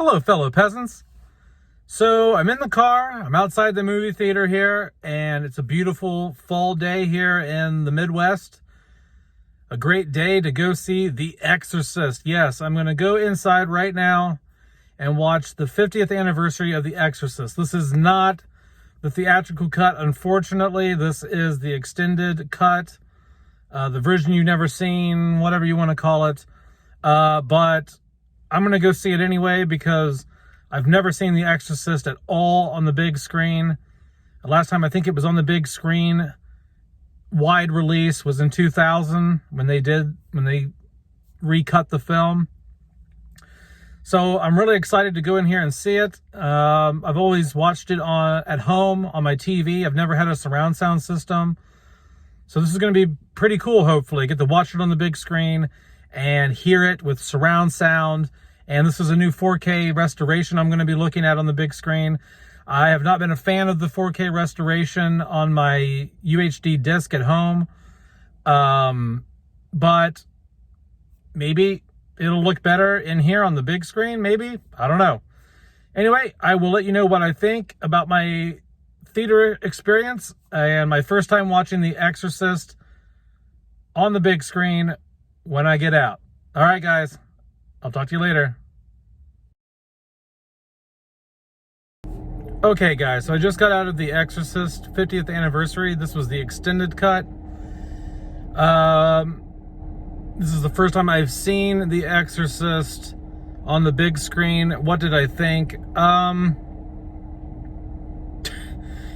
Hello, fellow peasants. So I'm in the car, I'm outside the movie theater here, and it's a beautiful fall day here in the Midwest. A great day to go see The Exorcist. Yes, I'm going to go inside right now and watch the 50th anniversary of The Exorcist. This is not the theatrical cut, unfortunately. This is the extended cut, the version you've never seen, whatever you want to call it. But I'm going to go see it anyway because I've never seen The Exorcist at all on the big screen. The last time I think it was on the big screen, wide release, was in 2000 when they recut the film. So I'm really excited to go in here and see it. I've always watched it at home on my TV. I've never had a surround sound system. So this is going to be pretty cool, hopefully. Get to watch it on the big screen and hear it with surround sound. And this is a new 4K restoration I'm going to be looking at on the big screen. I have not been a fan of the 4K restoration on my UHD disc at home. But maybe it'll look better in here on the big screen, maybe. I don't know. Anyway, I will let you know what I think about my theater experience and my first time watching The Exorcist on the big screen when I get out. All right, guys. I'll talk to you later. Okay, guys, so I just got out of The Exorcist 50th anniversary. This was the extended cut. This is the first time I've seen The Exorcist on the big screen. What did I think?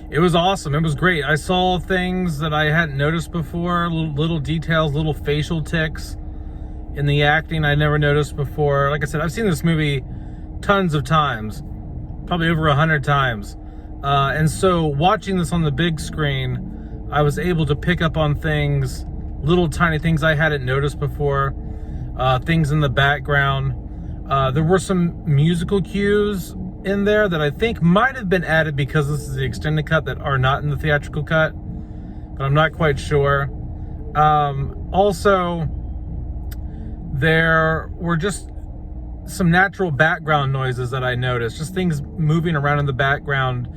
It was awesome. It was great. I saw things that I hadn't noticed before, little details, little facial tics in the acting I never noticed before. Like I said, I've seen this movie tons of times, probably over 100 times. And so watching this on the big screen, I was able to pick up on things, little tiny things I hadn't noticed before, things in the background. There were some musical cues in there that I think might have been added because this is the extended cut that are not in the theatrical cut, but I'm not quite sure. Also, there were just some natural background noises that I noticed, just things moving around in the background,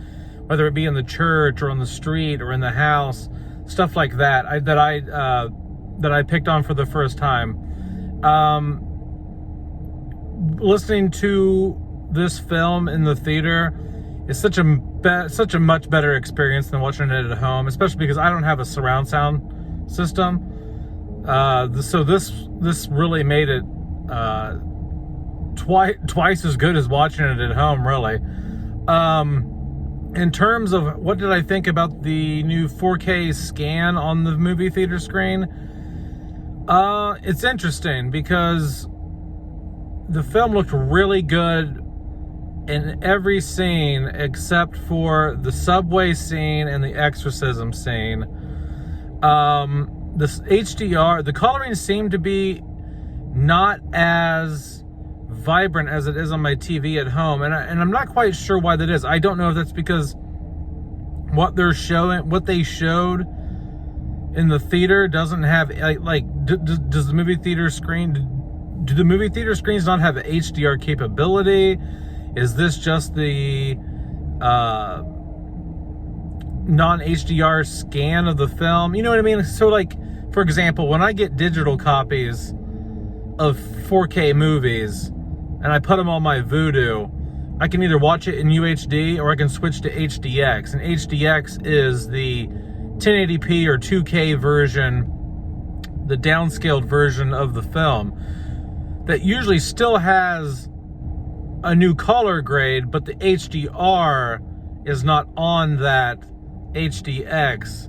whether it be in the church or on the street or in the house, stuff like that, that I picked on for the first time. Listening to this film in the theater is such a much better experience than watching it at home, especially because I don't have a surround sound system. So this really made it twice as good as watching it at home, really. In terms of what did I think about the new 4K scan on the movie theater screen, it's interesting because the film looked really good in every scene except for the subway scene and the exorcism scene. This HDR, the coloring seemed to be not as vibrant as it is on my TV at home, and I'm not quite sure why that is. I don't know if that's because what they showed in the theater doesn't have does the movie theater screen, do the movie theater screens not have HDR capability? Is this just the non-HDR scan of the film? You know what I mean? So, like, for example, when I get digital copies of 4K movies and I put them on my Vudu, I can either watch it in UHD or I can switch to HDX. And HDX is the 1080p or 2K version, the downscaled version of the film that usually still has a new color grade, but the HDR is not on that HDX.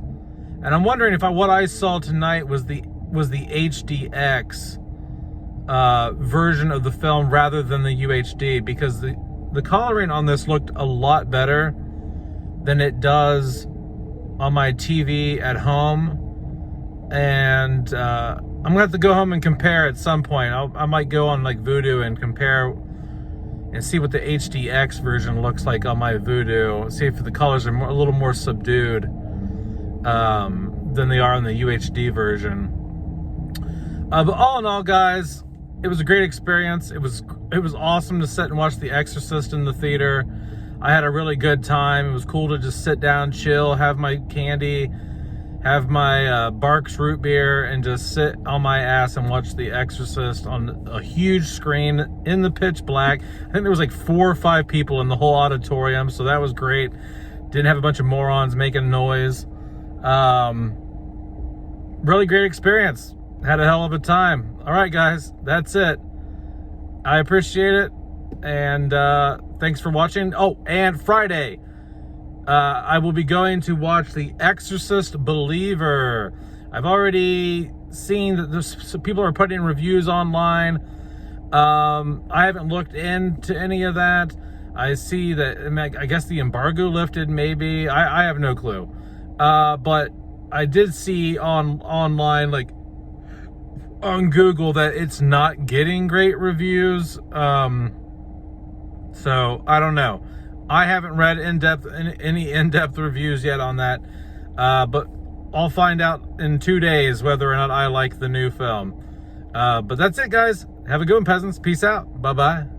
And I'm wondering if what I saw tonight was the HDX version of the film rather than the UHD, because the coloring on this looked a lot better than it does on my TV at home. And I'm gonna have to go home and compare at some point. I might go on like Vudu and compare and see what the HDX version looks like on my Vudu. See if the colors are a little more subdued than they are in the UHD version. But all in all, guys, it was a great experience. It was It was awesome to sit and watch The Exorcist in the theater. I had a really good time. It was cool to just sit down, chill, have my candy, have my Barks root beer, and just sit on my ass and watch The Exorcist on a huge screen in the pitch black. I think there was like 4 or 5 people in the whole auditorium, so that was great. Didn't have a bunch of morons making noise. Really great experience. Had a hell of a time. All right, guys, that's it. I appreciate it, and thanks for watching. Oh, and Friday, I will be going to watch The Exorcist Believer. I've already seen that people are putting reviews online. I haven't looked into any of that. I see that, I guess the embargo lifted, maybe. I have no clue. But I did see online, like on Google, that it's not getting great reviews. So I don't know. I haven't read any in-depth reviews yet on that, but I'll find out in 2 days whether or not I like the new film. But that's it, guys. Have a good one, peasants. Peace out. Bye-bye.